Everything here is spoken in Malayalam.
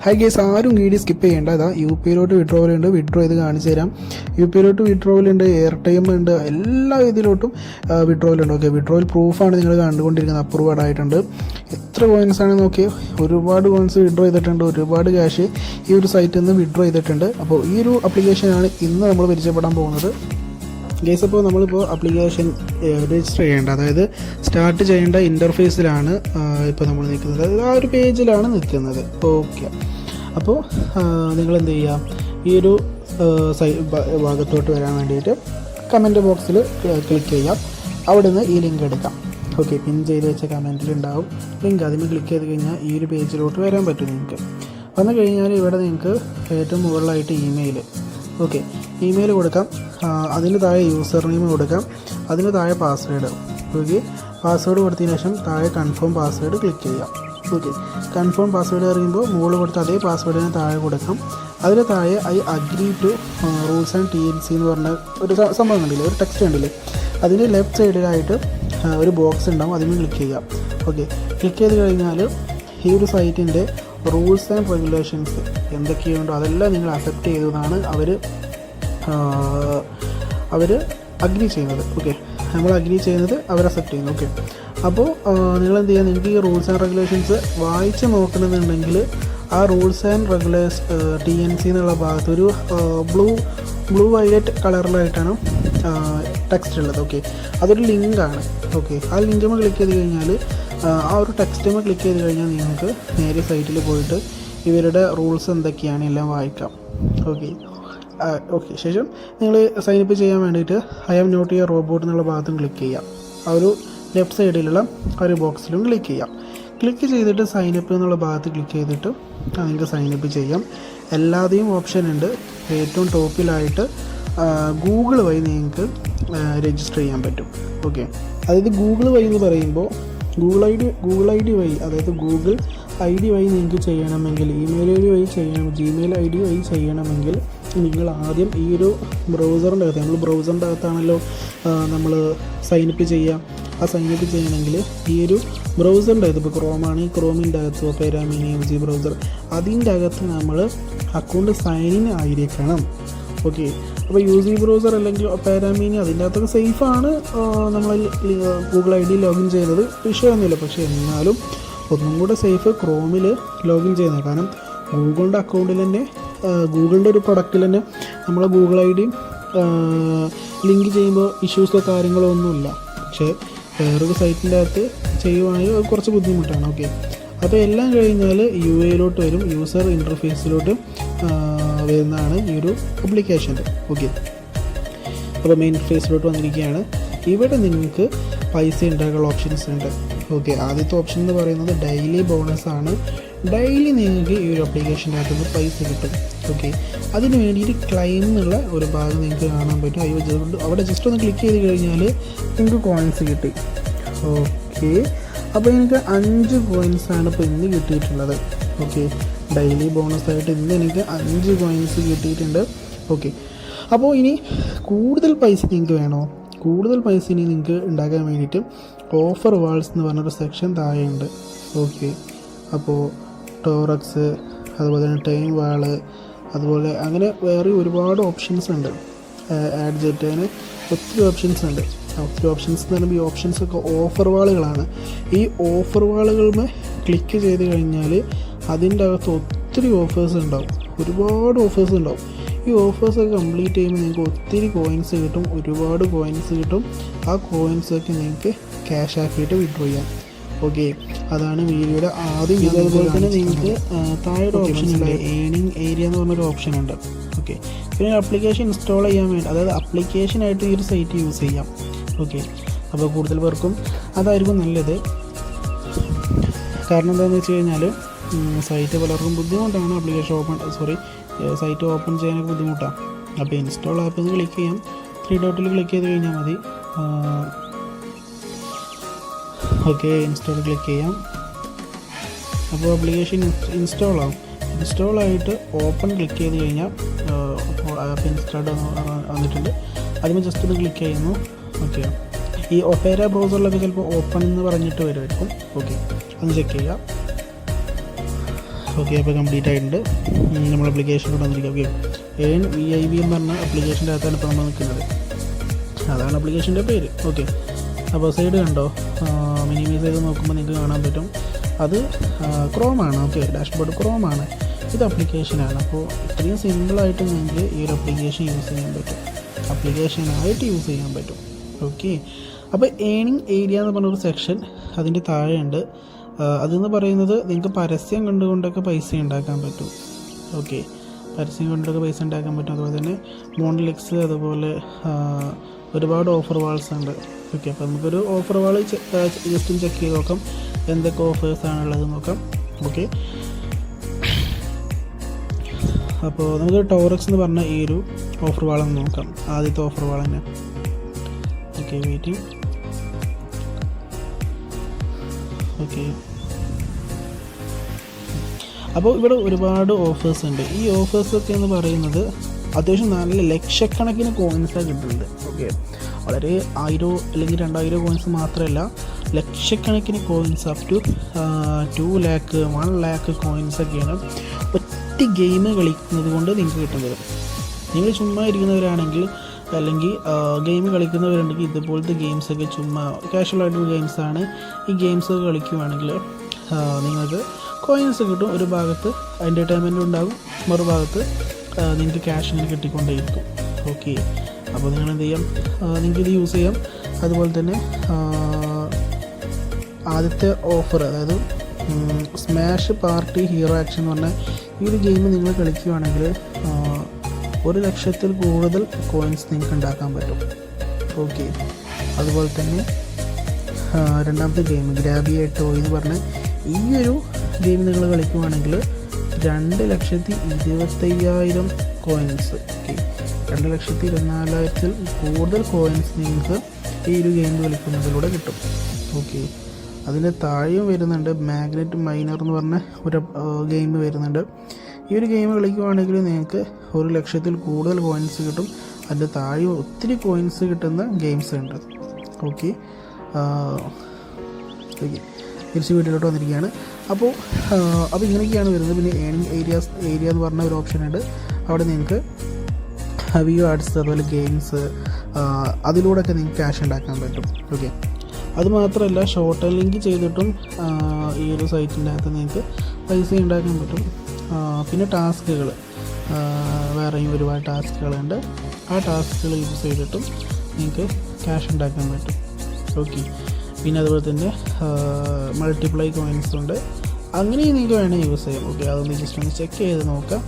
ഹായ് ഗൈസ്, ആരും വീഡിയോ സ്കിപ്പ് ചെയ്യേണ്ട. അതാ യു പിയിലോട്ട് വിഡ്രോവൽ ഉണ്ട്, വിഡ്രോ ചെയ്ത് കാണിച്ചു തരാം. യു പിയിലോട്ട് വിഡ്രോവൽ ഉണ്ട്, എയർ ടൈം ഉണ്ട്, എല്ലാ ഇതിലോട്ടും വിഡ്രോവൽ ഉണ്ട്. ഓക്കെ, വിഡ്രോവൽ പ്രൂഫാണ് നിങ്ങൾ കണ്ടുകൊണ്ടിരിക്കുന്നത്. അപ്രൂവഡ് ആയിട്ടുണ്ട്. എത്ര കോയിൻസ് ആണ് നോക്കി, ഒരുപാട് കോയിൻസ് വിഡ്രോ ചെയ്തിട്ടുണ്ട്, ഒരുപാട് ക്യാഷ് ഈ ഒരു സൈറ്റിൽ നിന്ന് വിഡ്രോ ചെയ്തിട്ടുണ്ട്. അപ്പോൾ ഈ ഒരു ആപ്ലിക്കേഷനാണ് ഇന്ന് നമ്മൾ പരിചയപ്പെടാൻ പോകുന്നത്. ഗൈസ്, അപ്പോൾ നമ്മളിപ്പോൾ ആപ്ലിക്കേഷൻ രജിസ്റ്റർ ചെയ്യേണ്ട, അതായത് സ്റ്റാർട്ട് ചെയ്യേണ്ട ഇൻ്റർഫേസിലാണ് ഇപ്പോൾ നമ്മൾ നിൽക്കുന്നത്. അതായത് ആ ഒരു പേജിലാണ് നിൽക്കുന്നത്. ഓക്കെ, അപ്പോൾ നിങ്ങൾ എന്ത് ചെയ്യുക, ഈ ഒരു ഭാഗത്തോട്ട് വരാൻ വേണ്ടിയിട്ട് കമൻറ്റ് ബോക്സിൽ ക്ലിക്ക് ചെയ്യാം. അവിടെ നിന്ന് ഈ ലിങ്ക് എടുക്കാം. ഓക്കെ, പിൻ ചെയ്ത് വെച്ച കമൻറ്റിലുണ്ടാവും ലിങ്ക്. അതിന് ക്ലിക്ക് ചെയ്ത് കഴിഞ്ഞാൽ ഈ ഒരു പേജിലോട്ട് വരാൻ പറ്റും. നിങ്ങൾക്ക് വന്നു കഴിഞ്ഞാൽ ഇവിടെ നിങ്ങൾക്ക് ഏറ്റവും മുകളിലായിട്ട് ഇമെയിൽ, ഓക്കെ, ഇമെയിൽ കൊടുക്കാം. അതിന് താഴെ യൂസർ നെയിം കൊടുക്കാം. അതിന് താഴെ പാസ്വേഡ്. ഓക്കെ, പാസ്വേഡ് കൊടുത്തതിന് ശേഷം താഴെ കൺഫേം പാസ്വേഡ് ക്ലിക്ക് ചെയ്യാം. ഓക്കെ, കൺഫേം പാസ്വേഡ് അറിയുമ്പോൾ മുകളിൽ കൊടുത്ത് അതേ പാസ്വേഡിന് താഴെ കൊടുക്കാം. അതിന് താഴെ I agree to rules and TNC എന്ന് പറഞ്ഞ ഒരു സംഭവം കണ്ടില്ലേ, ഒരു ടെക്സ്റ്റ് കണ്ടില്ലേ, അതിൻ്റെ ലെഫ്റ്റ് സൈഡിലായിട്ട് ഒരു ബോക്സ് ഉണ്ടാവും. അതിന് ക്ലിക്ക് ചെയ്യാം. ഓക്കെ, ക്ലിക്ക് ചെയ്ത് കഴിഞ്ഞാൽ ഈ ഒരു സൈറ്റിൻ്റെ റൂൾസ് ആൻഡ് റെഗുലേഷൻസ് എന്തൊക്കെയുണ്ടോ അതെല്ലാം നിങ്ങൾ അക്സെപ്റ്റ് ചെയ്തതാണ് അവർ അഗ്രി ചെയ്യുന്നത്. ഓക്കെ, നമ്മൾ അഗ്രി ചെയ്യുന്നത് അവർ അക്സെപ്റ്റ് ചെയ്യുന്നു. ഓക്കെ, അപ്പോൾ നിങ്ങൾ എന്ത് ചെയ്യുക, നിങ്ങൾക്ക് ഈ റൂൾസ് ആൻഡ് റെഗുലേഷൻസ് വായിച്ച് നോക്കണമെന്നുണ്ടെങ്കിൽ ആ റൂൾസ് ആൻഡ് TNC എന്നുള്ള ഭാഗത്ത് ഒരു ബ്ലൂ വയലറ്റ് കളറിലായിട്ടാണ് ടെക്സ്റ്റ് ഉള്ളത്. ഓക്കെ, അതൊരു ലിങ്കാണ്. ഓക്കെ, ആ ലിങ്കുമ്പോൾ ക്ലിക്ക് ചെയ്ത് കഴിഞ്ഞാൽ ആ ഒരു ടെക്സ്റ്റുമ്പോൾ ക്ലിക്ക് ചെയ്ത് കഴിഞ്ഞാൽ നിങ്ങൾക്ക് നേരെ സൈറ്റിൽ പോയിട്ട് ഇവരുടെ റൂൾസ് എന്തൊക്കെയാണ് എല്ലാം വായിക്കാം. ഓക്കെ, ശേഷം നിങ്ങൾ സൈനപ്പ് ചെയ്യാൻ വേണ്ടിയിട്ട് I am not your robot എന്നുള്ള ഭാഗത്തും ക്ലിക്ക് ചെയ്യാം. ആ ഒരു ലെഫ്റ്റ് സൈഡിലുള്ള ആ ഒരു ബോക്സിലും ക്ലിക്ക് ചെയ്യാം. ക്ലിക്ക് ചെയ്തിട്ട് സൈനപ്പ് എന്നുള്ള ഭാഗത്ത് ക്ലിക്ക് ചെയ്തിട്ട് നിങ്ങൾക്ക് സൈനപ്പ് ചെയ്യാം. എല്ലാതെയും ഓപ്ഷൻ ഉണ്ട്. ഏറ്റവും ടോപ്പിലായിട്ട് ഗൂഗിൾ വഴി നിങ്ങൾക്ക് രജിസ്റ്റർ ചെയ്യാൻ പറ്റും. ഓക്കെ, അതായത് ഗൂഗിൾ വഴി എന്ന് പറയുമ്പോൾ ഗൂഗിൾ ഐ ഡി വഴി, അതായത് ഗൂഗിൾ ID വഴി നിങ്ങൾക്ക് ചെയ്യണമെങ്കിൽ, ഇമെയിൽ ID വഴി ചെയ്യണം, Gmail ID വഴി ചെയ്യണമെങ്കിൽ നിങ്ങൾ ആദ്യം ഈ ഒരു ബ്രൗസറിൻ്റെ അകത്ത്, നമ്മൾ ബ്രൗസറിൻ്റെ അകത്താണല്ലോ നമ്മൾ സൈനപ്പ് ചെയ്യുക. ആ സൈനപ്പ് ചെയ്യണമെങ്കിൽ ഈ ഒരു ബ്രൗസറിൻ്റെ അകത്ത്, ഇപ്പോൾ ക്രോമാണ്, ഈ ക്രോമിൻ്റെ അകത്ത് ഒപേര മിനി MG ബ്രൗസർ, അതിൻ്റെ അകത്ത് നമ്മൾ അക്കൗണ്ട് സൈൻ ഇൻ ആയിരിക്കണം. ഓക്കെ, അപ്പോൾ UC ബ്രൗസർ അല്ലെങ്കിൽ ഒപേര മിനി അതിൻ്റെ അകത്തൊക്കെ സേഫാണ്. നമ്മൾ ഗൂഗിൾ ID ലോഗിൻ ചെയ്യുന്നത് വിഷയമൊന്നുമില്ല. പക്ഷേ എന്നാലും ഒന്നും കൂടെ സേഫ് ക്രോമിൽ ലോഗിൻ ചെയ്യുന്നത്. കാരണം ഗൂഗിളിൻ്റെ അക്കൗണ്ടിൽ തന്നെ, ഗൂഗിളിൻ്റെ ഒരു പ്രൊഡക്റ്റിൽ തന്നെ നമ്മളെ ഗൂഗിൾ ID ലിങ്ക് ചെയ്യുമ്പോൾ ഇഷ്യൂസോ കാര്യങ്ങളോ ഒന്നുമില്ല. പക്ഷേ വേറൊരു സൈറ്റിൻ്റെ അകത്ത് ചെയ്യുവാണെങ്കിൽ അത് കുറച്ച് ബുദ്ധിമുട്ടാണ്. ഓക്കെ, അപ്പോൾ എല്ലാം കഴിഞ്ഞാൽ UIയിലോട്ട് വരും, യൂസർ ഇൻ്റർഫേസിലോട്ട് വരുന്നതാണ് ഈ ഒരു ആപ്ലിക്കേഷൻ്റെ. ഓക്കെ, അപ്പോൾ മെയിൻ ഫേസിലോട്ട് വന്നിരിക്കുകയാണ്. ഇവിടെ നിങ്ങൾക്ക് പൈസ ഉണ്ടാക്കാനുള്ള ഓപ്ഷൻസ് ഉണ്ട്. ഓക്കെ, ആദ്യത്തെ ഓപ്ഷൻ എന്ന് പറയുന്നത് ഡെയിലി ബോണസ് ആണ്. ഡെയിലി നിങ്ങൾക്ക് ഈ ഒരു ആപ്ലിക്കേഷൻ്റെ അകത്ത് നിന്ന് പൈസ കിട്ടും. ഓക്കെ, അതിന് വേണ്ടിയിട്ട് ക്ലെയിം എന്നുള്ള ഒരു ഭാഗം നിങ്ങൾക്ക് കാണാൻ പറ്റും. അവിടെ ജസ്റ്റ് ഒന്ന് ക്ലിക്ക് ചെയ്ത് കഴിഞ്ഞാൽ നിങ്ങൾക്ക് കോയിൻസ് കിട്ടി. ഓക്കെ, അപ്പോൾ എനിക്ക് 5 കോയിൻസാണ് ഇപ്പോൾ ഇന്ന് കിട്ടിയിട്ടുള്ളത്. ഓക്കെ, ഡെയിലി ബോണസായിട്ട് ഇന്ന് എനിക്ക് 5 കോയിൻസ് കിട്ടിയിട്ടുണ്ട്. ഓക്കെ, അപ്പോൾ ഇനി കൂടുതൽ പൈസ നിങ്ങൾക്ക് വേണോ? കൂടുതൽ പൈസ ഇനി നിങ്ങൾക്ക് ഉണ്ടാക്കാൻ വേണ്ടിയിട്ട് ഓഫർ വാൾസ് എന്ന് പറഞ്ഞൊരു സെക്ഷൻ താഴെയുണ്ട്. ഓക്കെ, അപ്പോൾ ടോറക്സ്, അതുപോലെ തന്നെ ടൈം വാള്, അതുപോലെ അങ്ങനെ വേറെ ഒരുപാട് ഓപ്ഷൻസ് ഉണ്ട്. ആഡ് ജെറ്റ്, അങ്ങനെ ഒത്തിരി ഓപ്ഷൻസ് ഉണ്ട്. ഒത്തിരി ഓപ്ഷൻസ് എന്ന് പറയുമ്പോൾ ഈ ഓപ്ഷൻസൊക്കെ ഓഫർ വാളുകളാണ്. ഈ ഓഫർ വാളുകളിൽ ക്ലിക്ക് ചെയ്ത് കഴിഞ്ഞാൽ അതിൻ്റെ അകത്ത് ഒത്തിരി ഓഫേഴ്സ് ഉണ്ടാവും, ഒരുപാട് ഓഫേഴ്സ് ഉണ്ടാവും. ഈ ഓഫേഴ്സൊക്കെ കംപ്ലീറ്റ് ചെയ്യുമ്പോൾ നിങ്ങൾക്ക് ഒത്തിരി കോയിൻസ് കിട്ടും, ഒരുപാട് കോയിൻസ് കിട്ടും. ആ കോയിൻസൊക്കെ നിങ്ങൾക്ക് ക്യാഷ് ആക്കിയിട്ട് വിഡ്രോ ചെയ്യാം. ഓക്കെ, അതാണ് വീഡിയോയുടെ ആദ്യം. അതുപോലെ തന്നെ നിങ്ങൾക്ക് താഴെ ഒരു ഓപ്ഷൻ ഉണ്ട്, ഏണിംഗ് ഏരിയ എന്ന് പറഞ്ഞൊരു ഓപ്ഷൻ ഉണ്ട്. ഓക്കെ, പിന്നെ ആപ്ലിക്കേഷൻ ഇൻസ്റ്റാൾ ചെയ്യാൻ വേണ്ടി, അതായത് ആപ്ലിക്കേഷനായിട്ട് ഈ ഒരു സൈറ്റ് യൂസ് ചെയ്യാം. ഓക്കെ, അപ്പോൾ കൂടുതൽ പേർക്കും അതായിരിക്കും നല്ലത്. കാരണം എന്താണെന്ന് വെച്ച് കഴിഞ്ഞാൽ സൈറ്റ് പലർക്കും ബുദ്ധിമുട്ടാണ്, സൈറ്റ് ഓപ്പൺ ചെയ്യാനൊക്കെ ബുദ്ധിമുട്ടാണ്. അപ്പോൾ ഇൻസ്റ്റാൾ ആപ്പ് എന്ന് ക്ലിക്ക് ചെയ്യാം. 3 ഡോട്ടിൽ ക്ലിക്ക് ചെയ്ത് കഴിഞ്ഞാൽ മതി. ഓക്കെ, ഇൻസ്റ്റാൾ ക്ലിക്ക് ചെയ്യാം. അപ്പോൾ ആപ്ലിക്കേഷൻ ഇൻസ്റ്റാൾ ആവും. ഇൻസ്റ്റാൾ ആയിട്ട് ഓപ്പൺ ക്ലിക്ക് ചെയ്ത് കഴിഞ്ഞാൽ ആപ്പ് ഇൻസ്റ്റാൾഡ് വന്നിട്ടുണ്ട്. അതിന് ജസ്റ്റ് ഒന്ന് ക്ലിക്ക് ചെയ്യുന്നു. ഓക്കെ, ഈ ഒപേര ബ്രൗസറിലൊക്കെ ചിലപ്പോൾ ഓപ്പൺ എന്ന് പറഞ്ഞിട്ട് വരുമായിരിക്കും. ഓക്കെ, ഒന്ന് ചെക്ക് ചെയ്യാം. ഓക്കെ, അപ്പോൾ കംപ്ലീറ്റ് ആയിട്ടുണ്ട്. നമ്മൾ ആപ്ലിക്കേഷനിലൂടെ വന്നിരിക്കുക. ഓക്കെ, ഏൺ VIV എന്ന് പറഞ്ഞ ആപ്ലിക്കേഷൻ്റെ അകത്താണ് ഇപ്പോൾ നമ്മൾ നിൽക്കുന്നത്. അതാണ് ആപ്ലിക്കേഷൻ്റെ പേര്. ഓക്കെ, അപ്പോൾ സൈഡ് കണ്ടോ, മിനിമൈസ് ചെയ്ത് നോക്കുമ്പോൾ നിങ്ങൾക്ക് കാണാൻ പറ്റും അത് ക്രോമാണ്. Okay, dashboard ക്രോമാണ്. ഇത് ആപ്ലിക്കേഷനാണ്. അപ്പോൾ ഇത്രയും സിമ്പിളായിട്ട് നിങ്ങൾക്ക് ഈ ഒരു ആപ്ലിക്കേഷൻ യൂസ് ചെയ്യാൻ പറ്റും, ആപ്ലിക്കേഷനായിട്ട് യൂസ് ചെയ്യാൻ പറ്റും. ഓക്കെ, അപ്പോൾ ഏണിംഗ് ഏരിയ എന്ന് പറഞ്ഞൊരു സെക്ഷൻ അതിൻ്റെ താഴെയുണ്ട്. അതെന്ന് പറയുന്നത് നിങ്ങൾക്ക് പരസ്യം കണ്ടുകൊണ്ടൊക്കെ പൈസ ഉണ്ടാക്കാൻ പറ്റും. ഓക്കെ, പരസ്യം കൊണ്ടൊക്കെ പൈസ ഉണ്ടാക്കാൻ പറ്റും. അതുപോലെ തന്നെ മോണ്ടലിക്സ്, അതുപോലെ ഒരുപാട് ഓഫർ വാൾസ് ഉണ്ട്. ഓക്കെ, അപ്പോൾ നമുക്കൊരു ഓഫർ വാൾ ജസ്റ്റ് ചെക്ക് ചെയ്ത് നോക്കാം, എന്തൊക്കെ ഓഫേഴ്സാണുള്ളത് നോക്കാം. ഓക്കെ, അപ്പോൾ നമുക്ക് ടോറക്സ് എന്ന് പറഞ്ഞ ഈ ഒരു ഓഫർ വാളൊന്ന് നോക്കാം. ആദ്യത്തെ ഓഫർ വാൾ തന്നെ. Okay, waiting. ഓക്കെ, അപ്പോൾ ഇവിടെ ഒരുപാട് ഓഫേഴ്സ് ഉണ്ട്. ഈ ഓഫേഴ്സൊക്കെ എന്ന് പറയുന്നത് അത്യാവശ്യം നല്ല ലക്ഷക്കണക്കിന് കോയിൻസാണ് കിട്ടുന്നുണ്ട്. ഓക്കെ, വളരെ 1000 അല്ലെങ്കിൽ 2000 കോയിൻസ് മാത്രമല്ല, ലക്ഷക്കണക്കിന് coins up to 2 lakh 1 lakh കോയിൻസൊക്കെയാണ് ഒറ്റ ഗെയിം കളിക്കുന്നത് കൊണ്ട് നിങ്ങൾക്ക് കിട്ടുന്നത്. നിങ്ങൾ ചുമ്മാ ഇരിക്കുന്നവരാണെങ്കിൽ അല്ലെങ്കിൽ ഗെയിം കളിക്കുന്നവരുണ്ടെങ്കിൽ ഇതുപോലത്തെ ഗെയിംസൊക്കെ ചുമ്മാ കാഷ്വലായിട്ടുള്ള ഗെയിംസാണ്. ഈ ഗെയിംസൊക്കെ കളിക്കുകയാണെങ്കിൽ നിങ്ങൾക്ക് കോയിൻസ് കിട്ടും. ഒരു ഭാഗത്ത് എൻ്റർടൈൻമെൻറ്റ് ഉണ്ടാകും, മറുഭാഗത്ത് നിങ്ങൾക്ക് ക്യാഷ് ഇങ്ങനെ കിട്ടിക്കൊണ്ടേയിരിക്കും. ഓക്കെ, അപ്പോൾ നിങ്ങൾ എന്ത് ചെയ്യാം, നിങ്ങൾക്കിത് യൂസ് ചെയ്യാം. അതുപോലെ തന്നെ ആദ്യത്തെ ഓഫർ, അതായത് സ്മാഷ് പാർട്ടി ഹീറോ ആക്ഷൻ എന്ന് പറഞ്ഞാൽ ഈ ഒരു ഗെയിം നിങ്ങൾ കളിക്കുകയാണെങ്കിൽ 1 ലക്ഷത്തിൽ കൂടുതൽ കോയിൻസ് നിങ്ങൾക്ക് ഉണ്ടാക്കാൻ പറ്റും. ഓക്കെ, അതുപോലെ തന്നെ രണ്ടാമത്തെ ഗെയിം ഗ്രാബി ടോയ് എന്ന് പറഞ്ഞാൽ ഈ ഒരു ഗെയിം നിങ്ങൾ കളിക്കുകയാണെങ്കിൽ 2,25,000 കോയിൻസ്. ഓക്കെ, 2,24,000 കൂടുതൽ കോയിൻസ് നിങ്ങൾക്ക് ഈ ഒരു ഗെയിം കളിക്കുന്നതിലൂടെ കിട്ടും. ഓക്കെ, അതിന് താഴെയും വരുന്നുണ്ട് മാഗ്നറ്റ് മൈനർ എന്ന് പറഞ്ഞ ഒരു ഗെയിം വരുന്നുണ്ട്. ഈ ഒരു ഗെയിം കളിക്കുകയാണെങ്കിൽ നിങ്ങൾക്ക് 1 ലക്ഷത്തിൽ കൂടുതൽ കോയിൻസ് കിട്ടും. അതിൻ്റെ താഴെ ഒത്തിരി കോയിൻസ് കിട്ടുന്ന ഗെയിംസ് ഉണ്ട്. ഓക്കെ, തിരിച്ച് വീട്ടിലോട്ട് വന്നിരിക്കുകയാണ്. അപ്പോൾ ഇങ്ങനെയൊക്കെയാണ് വരുന്നത്. പിന്നെ ഏണിംഗ് ഏരിയ എന്ന് പറഞ്ഞ ഒരു ഓപ്ഷൻ ഉണ്ട്. അവിടെ നിങ്ങൾക്ക് വ്യൂ ആഡ്സ്, അതുപോലെ ഗെയിംസ്, അതിലൂടെയൊക്കെ നിങ്ങൾക്ക് ക്യാഷ് ഉണ്ടാക്കാൻ പറ്റും. ഓക്കെ, അതുമാത്രമല്ല ഷോർട്ട് ലിങ്ക് ചെയ്തിട്ടും ഈ ഒരു സൈറ്റിൻ്റെ അകത്ത് നിങ്ങൾക്ക് പൈസ ഉണ്ടാക്കാൻ പറ്റും. പിന്നെ ടാസ്കുകൾ, വേറെയും ഒരുപാട് ടാസ്കുകളുണ്ട്. ആ ടാസ്കുകൾ യൂസ് ചെയ്തിട്ടും നിങ്ങൾക്ക് ക്യാഷ് ഉണ്ടാക്കാൻ പറ്റും. ഓക്കെ, പിന്നെ അതുപോലെ തന്നെ മൾട്ടിപ്ലൈ കോയിൻസ് ഉണ്ട്. അങ്ങനെയും നിങ്ങൾക്ക് വേണമെങ്കിൽ യൂസ് ചെയ്യാം. ഓക്കെ, അതൊന്ന് ജസ്റ്റ് ഒന്ന് ചെക്ക് ചെയ്ത് നോക്കാം.